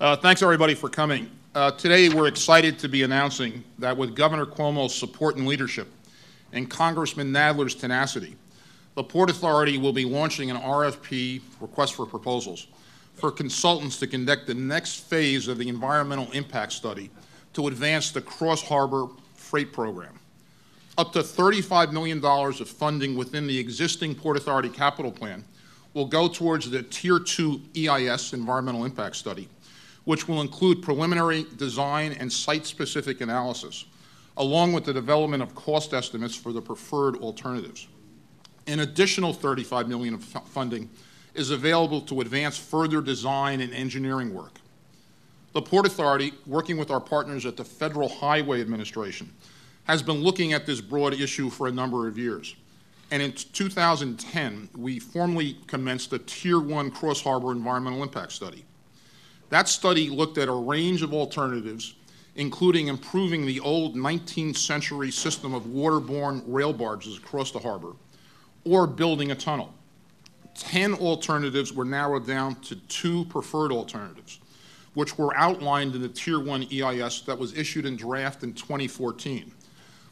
Thanks, everybody, for coming. Today, we're excited to be announcing that with Governor Cuomo's support and leadership and Congressman Nadler's tenacity, the Port Authority will be launching an RFP, request for proposals, for consultants to conduct the next phase of the environmental impact study to advance the cross-harbor freight program. Up to $35 million of funding within the existing Port Authority capital plan will go towards the Tier 2 EIS, environmental impact study, which will include preliminary design and site-specific analysis, along with the development of cost estimates for the preferred alternatives. An additional $35 million of funding is available to advance further design and engineering work. The Port Authority, working with our partners at the Federal Highway Administration, has been looking at this broad issue for a number of years. And in 2010, we formally commenced the Tier 1 Cross-Harbor Environmental Impact Study. That study looked at a range of alternatives, including improving the old 19th century system of waterborne rail barges across the harbor, or building a tunnel. 10 alternatives were narrowed down to 2 preferred alternatives, which were outlined in the Tier 1 EIS that was issued in draft in 2014,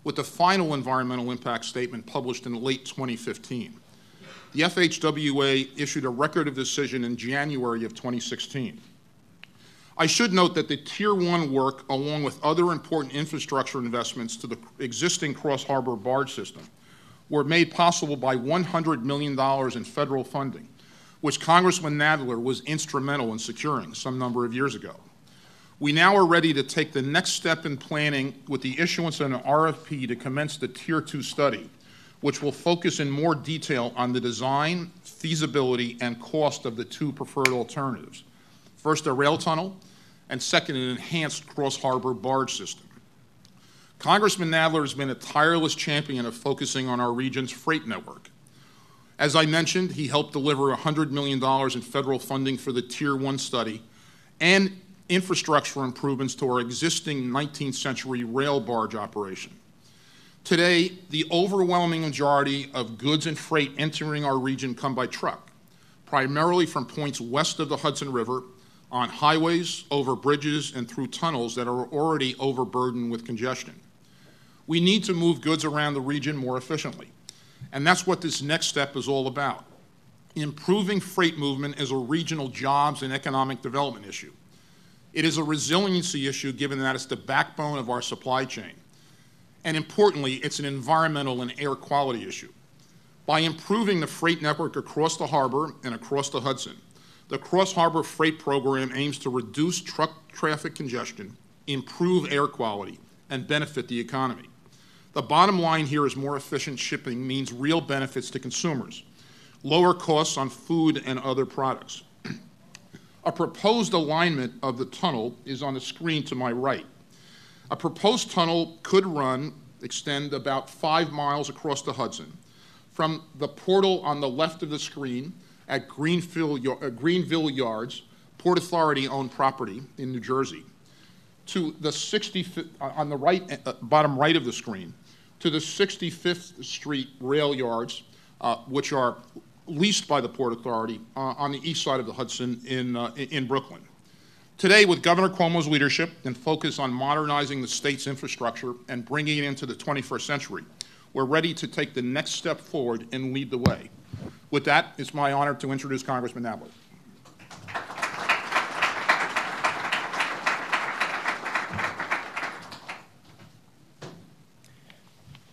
with the final environmental impact statement published in late 2015. The FHWA issued a record of decision in January of 2016. I should note that the Tier 1 work, along with other important infrastructure investments to the existing cross-harbor barge system, were made possible by $100 million in federal funding, which Congressman Nadler was instrumental in securing some number of years ago. We now are ready to take the next step in planning with the issuance of an RFP to commence the Tier 2 study, which will focus in more detail on the design, feasibility, and cost of the 2 preferred alternatives. First, a rail tunnel, and second, an enhanced cross-harbor barge system. Congressman Nadler has been a tireless champion of focusing on our region's freight network. As I mentioned, he helped deliver $100 million in federal funding for the Tier 1 study and infrastructure improvements to our existing 19th century rail barge operation. Today, the overwhelming majority of goods and freight entering our region come by truck, primarily from points west of the Hudson River, on highways, over bridges, and through tunnels that are already overburdened with congestion. We need to move goods around the region more efficiently, and that's what this next step is all about. Improving freight movement is a regional jobs and economic development issue. It is a resiliency issue given that it's the backbone of our supply chain. And importantly, it's an environmental and air quality issue. By improving the freight network across the harbor and across the Hudson, the cross-harbor freight program aims to reduce truck traffic congestion, improve air quality, and benefit the economy. The bottom line here is more efficient shipping means real benefits to consumers, lower costs on food and other products. A proposed alignment of the tunnel is on the screen to my right. A proposed tunnel could extend about 5 miles across the Hudson from the portal on the left of the screen at Greenville Yards, Port Authority-owned property in New Jersey, to the 65th, on the right, bottom right of the screen, to the 65th Street rail yards, which are leased by the Port Authority on the east side of the Hudson in Brooklyn. Today, with Governor Cuomo's leadership and focus on modernizing the state's infrastructure and bringing it into the 21st century, we're ready to take the next step forward and lead the way. With that, it's my honor to introduce Congressman Nadler.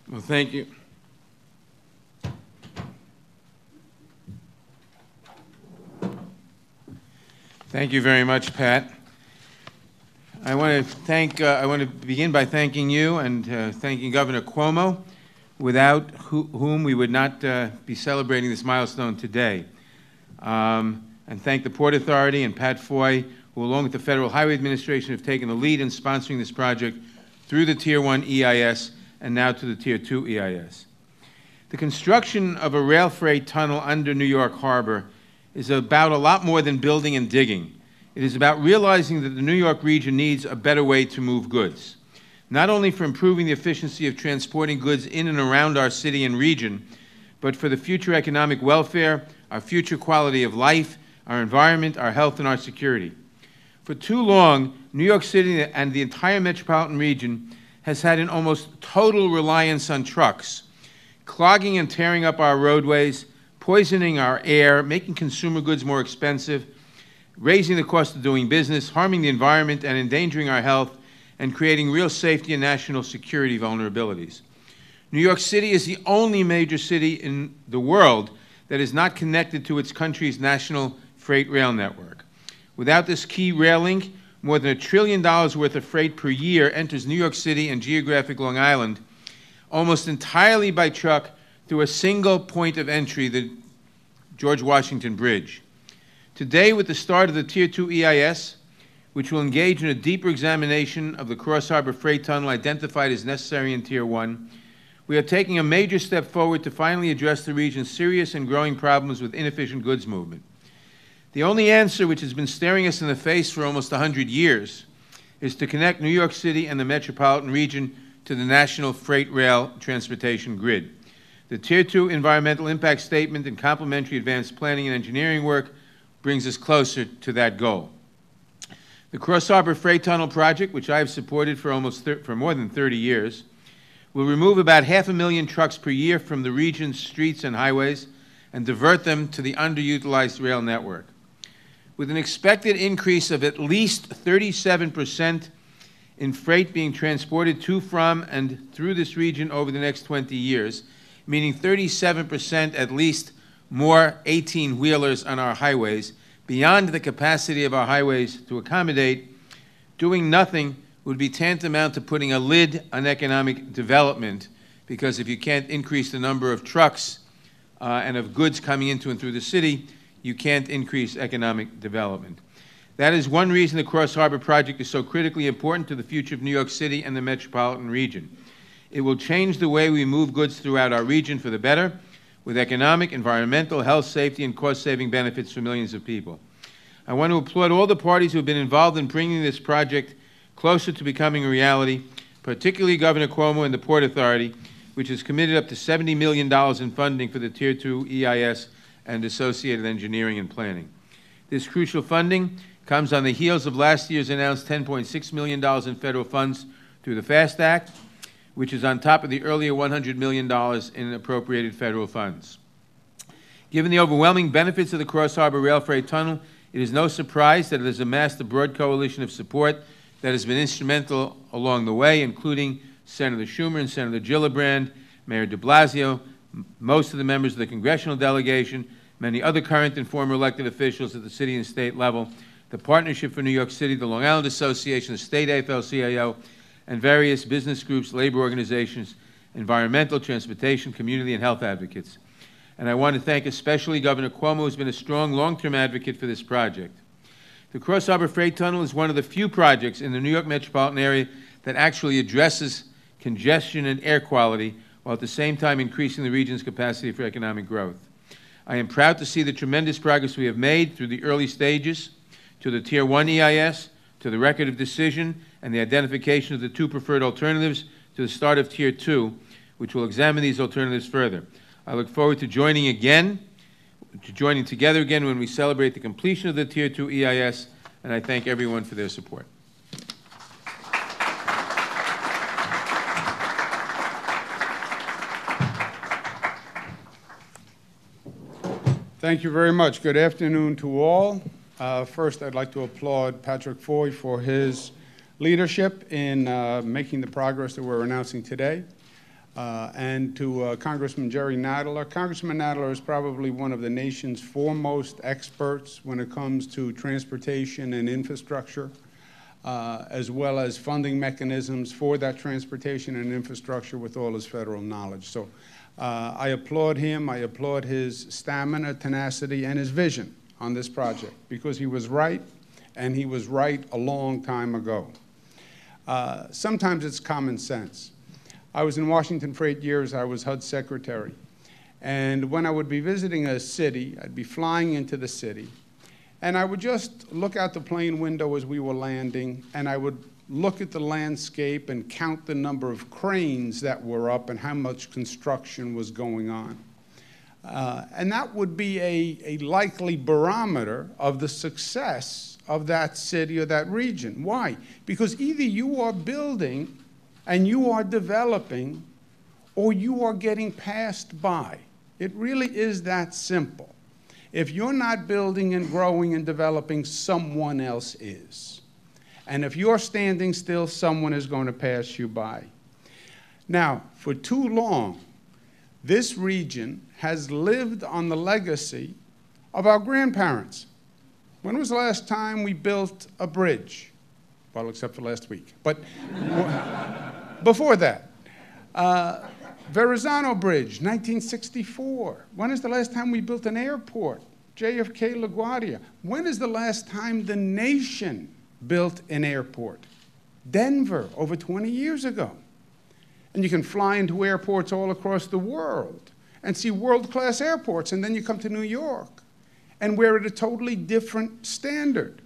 Well, thank you. Thank you very much, Pat. I want to begin by thanking you and thanking Governor Cuomo, without whom we would not be celebrating this milestone today. And thank the Port Authority and Pat Foy, who along with the Federal Highway Administration have taken the lead in sponsoring this project through the Tier 1 EIS and now to the Tier 2 EIS. The construction of a rail freight tunnel under New York Harbor is about a lot more than building and digging. It is about realizing that the New York region needs a better way to move goods, not only for improving the efficiency of transporting goods in and around our city and region, but for the future economic welfare, our future quality of life, our environment, our health, and our security. For too long, New York City and the entire metropolitan region has had an almost total reliance on trucks, clogging and tearing up our roadways, poisoning our air, making consumer goods more expensive, raising the cost of doing business, harming the environment, and endangering our health, and creating real safety and national security vulnerabilities. New York City is the only major city in the world that is not connected to its country's national freight rail network. Without this key rail link, more than $1 trillion worth of freight per year enters New York City and geographic Long Island almost entirely by truck through a single point of entry, the George Washington Bridge. Today, with the start of the Tier 2 EIS, which will engage in a deeper examination of the Cross Harbor Freight Tunnel identified as necessary in Tier 1, we are taking a major step forward to finally address the region's serious and growing problems with inefficient goods movement. The only answer, which has been staring us in the face for almost 100 years, is to connect New York City and the metropolitan region to the national freight rail transportation grid. The Tier 2 environmental impact statement and complementary advanced planning and engineering work brings us closer to that goal. The Cross Harbor Freight Tunnel project, which I have supported for more than 30 years, will remove about 500,000 trucks per year from the region's streets and highways and divert them to the underutilized rail network. With an expected increase of at least 37% in freight being transported to, from, and through this region over the next 20 years, meaning 37% at least more 18-wheelers on our highways, beyond the capacity of our highways to accommodate, doing nothing would be tantamount to putting a lid on economic development, because if you can't increase the number of trucks and of goods coming into and through the city, you can't increase economic development. That is one reason the Cross Harbor project is so critically important to the future of New York City and the metropolitan region. It will change the way we move goods throughout our region for the better, with economic, environmental, health, safety, and cost-saving benefits for millions of people. I want to applaud all the parties who have been involved in bringing this project closer to becoming a reality, particularly Governor Cuomo and the Port Authority, which has committed up to $70 million in funding for the Tier 2 EIS and associated engineering and planning. This crucial funding comes on the heels of last year's announced $10.6 million in federal funds through the FAST Act, which is on top of the earlier $100 million in appropriated federal funds. Given the overwhelming benefits of the Cross Harbor Rail Freight Tunnel, it is no surprise that it has amassed a broad coalition of support that has been instrumental along the way, including Senator Schumer and Senator Gillibrand, Mayor de Blasio, most of the members of the congressional delegation, many other current and former elected officials at the city and state level, the Partnership for New York City, the Long Island Association, the state AFL-CIO, and various business groups, labor organizations, environmental, transportation, community, and health advocates. And I want to thank especially Governor Cuomo, who has been a strong long-term advocate for this project. The Cross Harbor Freight Tunnel is one of the few projects in the New York metropolitan area that actually addresses congestion and air quality, while at the same time increasing the region's capacity for economic growth. I am proud to see the tremendous progress we have made through the early stages, to the Tier 1 EIS, to the record of decision, and the identification of the two preferred alternatives, to the start of Tier 2, which will examine these alternatives further. I look forward to joining together again when we celebrate the completion of the Tier 2 EIS, and I thank everyone for their support. Thank you very much. Good afternoon to all. First, I'd like to applaud Patrick Foy for his leadership in making the progress that we're announcing today. And to Congressman Jerry Nadler. Congressman Nadler is probably one of the nation's foremost experts when it comes to transportation and infrastructure, as well as funding mechanisms for that transportation and infrastructure with all his federal knowledge. So I applaud him. I applaud his stamina, tenacity, and his vision on this project, because he was right, and he was right a long time ago. Sometimes it's common sense. I was in Washington for 8 years. I was HUD secretary. And when I would be visiting a city, I'd be flying into the city, and I would just look out the plane window as we were landing, and I would look at the landscape and count the number of cranes that were up and how much construction was going on. And that would be a likely barometer of the success of that city or that region. Why? Because either you are building and you are developing, or you are getting passed by. It really is that simple. If you're not building and growing and developing, someone else is. And if you're standing still, someone is going to pass you by. Now, for too long, this region has lived on the legacy of our grandparents. When was the last time we built a bridge? Well, except for last week. But before that, Verrazano Bridge, 1964. When is the last time we built an airport? JFK LaGuardia. When is the last time the nation built an airport? Denver, over 20 years ago. And you can fly into airports all across the world and see world-class airports, and then you come to New York, and we're at a totally different standard.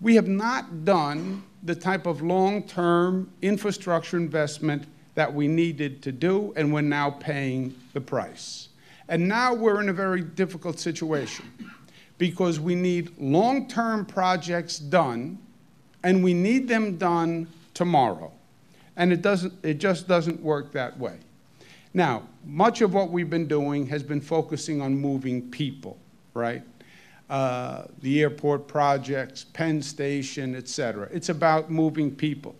We have not done the type of long-term infrastructure investment that we needed to do, and we're now paying the price. And now we're in a very difficult situation because we need long-term projects done, and we need them done tomorrow. And it just doesn't work that way. Now, much of what we've been doing has been focusing on moving people, right? The airport projects, Penn Station, et cetera. It's about moving people.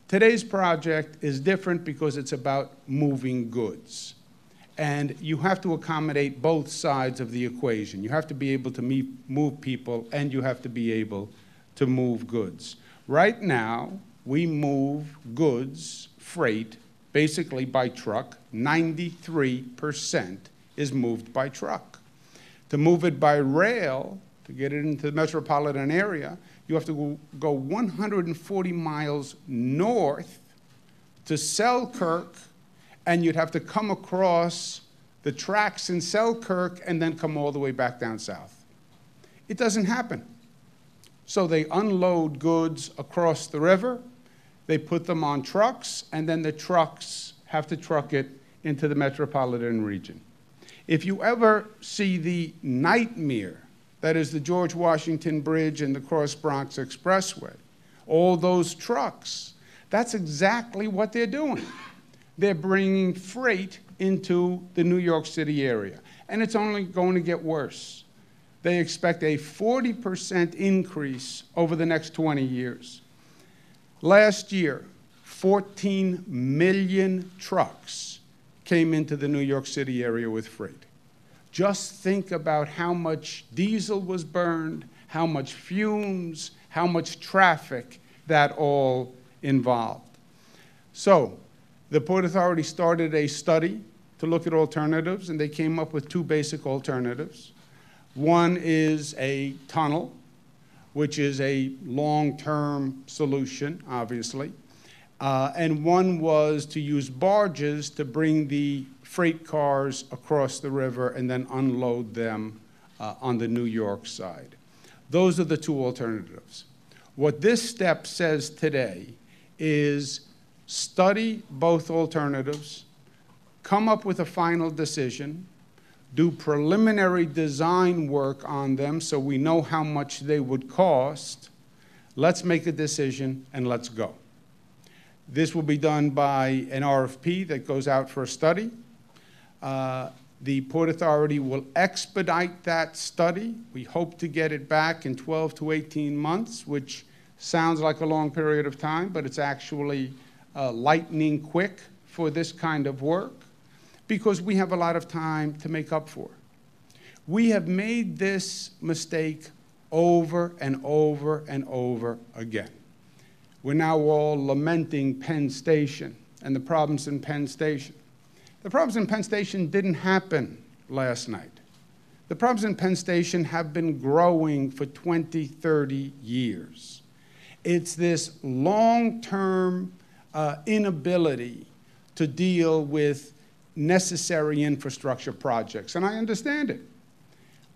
Today's project is different because it's about moving goods. And you have to accommodate both sides of the equation. You have to be able to move people, and you have to be able to move goods. Right now, we move goods, freight, basically by truck. 93% is moved by truck. To move it by rail, to get it into the metropolitan area, you have to go 140 miles north to Selkirk, and you'd have to come across the tracks in Selkirk and then come all the way back down south. It doesn't happen. So they unload goods across the river, they put them on trucks, and then the trucks have to truck it into the metropolitan region. If you ever see the nightmare that is the George Washington Bridge and the Cross Bronx Expressway, all those trucks, that's exactly what they're doing. They're bringing freight into the New York City area, and it's only going to get worse. They expect a 40% increase over the next 20 years. Last year, 14 million trucks came into the New York City area with freight. Just think about how much diesel was burned, how much fumes, how much traffic that all involved. So the Port Authority started a study to look at alternatives, and they came up with two basic alternatives. One is a tunnel, which is a long-term solution, obviously. And one was to use barges to bring the freight cars across the river and then unload them on the New York side. Those are the two alternatives. What this step says today is study both alternatives, come up with a final decision, do preliminary design work on them so we know how much they would cost. Let's make a decision and let's go. This will be done by an RFP that goes out for a study. The Port Authority will expedite that study. We hope to get it back in 12 to 18 months, which sounds like a long period of time, but it's actually lightning quick for this kind of work, because we have a lot of time to make up for. We have made this mistake over and over and over again. We're now all lamenting Penn Station and the problems in Penn Station. The problems in Penn Station didn't happen last night. The problems in Penn Station have been growing for 20, 30 years. It's this long-term inability to deal with necessary infrastructure projects, and I understand it.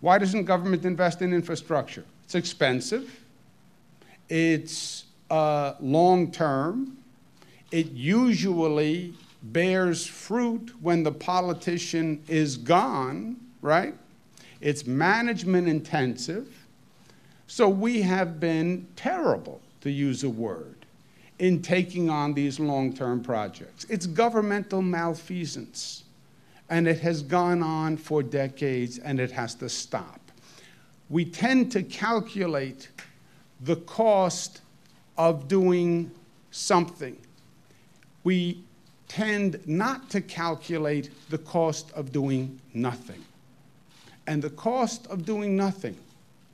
Why doesn't government invest in infrastructure? It's expensive, it's long-term, it usually bears fruit when the politician is gone, right? It's management intensive. So we have been terrible, to use a word, in taking on these long-term projects. It's governmental malfeasance, and it has gone on for decades, and it has to stop. We tend to calculate the cost of doing something. We tend not to calculate the cost of doing nothing. And the cost of doing nothing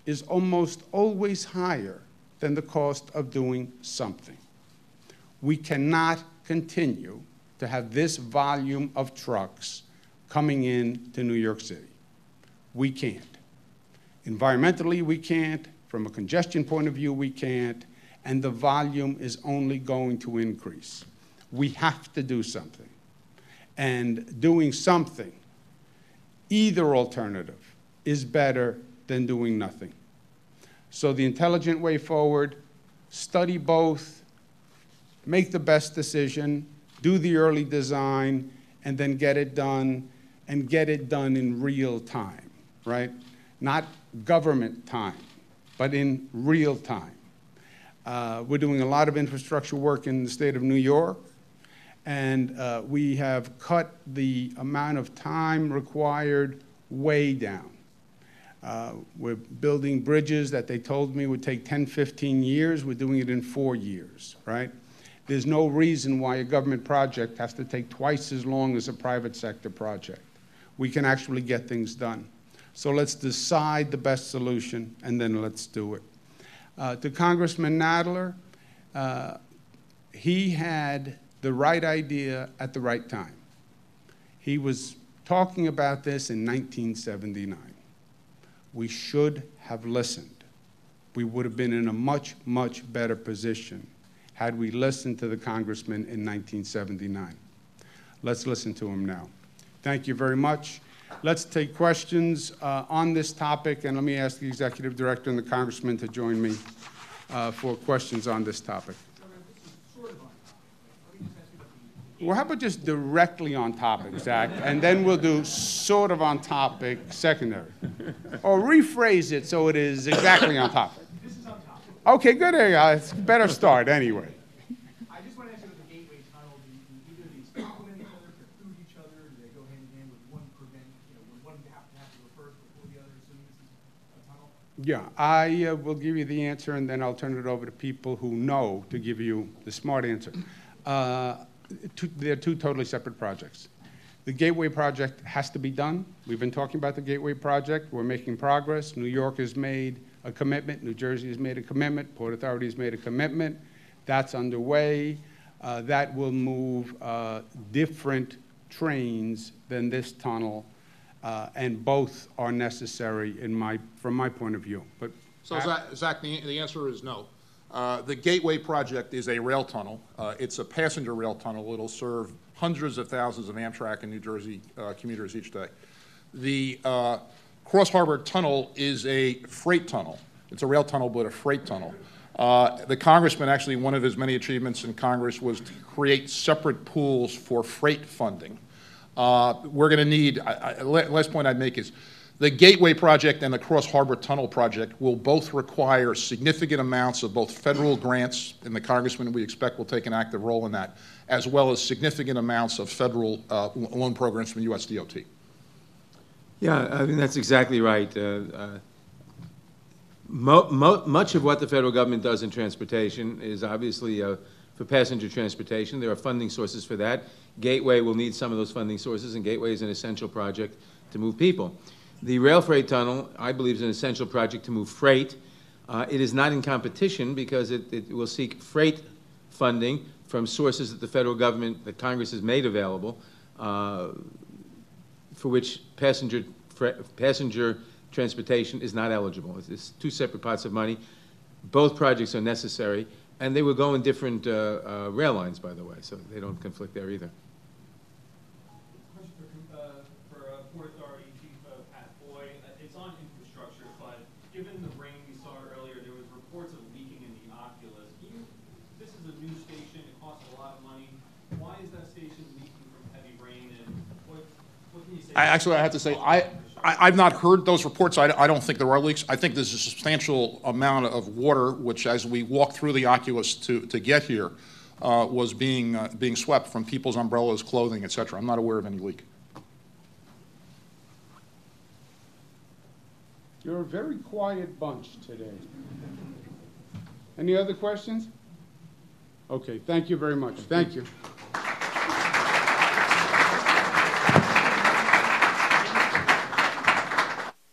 is almost always higher than the cost of doing something. We cannot continue to have this volume of trucks coming in to New York City. We can't. Environmentally, we can't. From a congestion point of view, we can't. And the volume is only going to increase. We have to do something. And doing something, either alternative, is better than doing nothing. So the intelligent way forward, study both, make the best decision, do the early design, and then get it done, and get it done in real time, right? Not government time, but in real time. We're doing a lot of infrastructure work in the state of New York, and we have cut the amount of time required way down. We're building bridges that they told me would take 10, 15 years. We're doing it in 4 years, right? There's no reason why a government project has to take twice as long as a private sector project. We can actually get things done. So let's decide the best solution, and then let's do it. To Congressman Nadler, he had the right idea at the right time. He was talking about this in 1979. We should have listened. We would have been in a much, much better position had we listened to the congressman in 1979. Let's listen to him now. Thank you very much. Let's take questions on this topic, and let me ask the executive director and the congressman to join me for questions on this topic. Well, how about just directly on topic, Zach, and then we'll do sort of on topic secondary. Or rephrase it so it is exactly on topic. This is on topic. Okay, good. It's a better start anyway. I just want to ask you about the gateway tunnel. Do either of these complement each other, preclude each other? Do they go hand in hand with one prevent, would one have to go first before the other, assuming this is a tunnel? Yeah, I will give you the answer, and then I'll turn it over to people who know to give you the smart answer. They're two totally separate projects. The Gateway project has to be done. We've been talking about the Gateway project. We're making progress. New York has made a commitment. New Jersey has made a commitment. Port Authority has made a commitment. That's underway. That will move different trains than this tunnel, and both are necessary from my point of view. But So, Zach, the answer is no. The Gateway project is a rail tunnel. It's a passenger rail tunnel. It'll serve hundreds of thousands of Amtrak and New Jersey commuters each day. The Cross Harbor Tunnel is a freight tunnel. It's a rail tunnel, but a freight tunnel. The congressman, actually, one of his many achievements in Congress was to create separate pools for freight funding. We're going to need, last point I'd make is, the Gateway project and the Cross Harbor Tunnel project will both require significant amounts of both federal grants, and the congressman we expect will take an active role in that, as well as significant amounts of federal loan programs from USDOT. Yeah, I mean, that's exactly right. Much of what the federal government does in transportation is obviously for passenger transportation. There are funding sources for that. Gateway will need some of those funding sources, and Gateway is an essential project to move people. The rail freight tunnel, I believe, is an essential project to move freight. It is not in competition because it will seek freight funding from sources that the federal government, that Congress has made available, for which passenger transportation is not eligible. It's two separate pots of money. Both projects are necessary, and they will go in different rail lines, by the way, so they don't conflict there either. Port Authority Chief Pat Boy, it's on infrastructure, but given the rain we saw earlier, there was reports of leaking in the Oculus. This is a new station, it costs a lot of money. Why is that station leaking from heavy rain, and what can you say? Actually, I have to say, I've not heard those reports. I don't think there are leaks. I think there's a substantial amount of water, which as we walked through the Oculus to get here, was being swept from people's umbrellas, clothing, et cetera. I'm not aware of any leak. You're a very quiet bunch today. Any other questions? Okay, thank you very much. Thank you.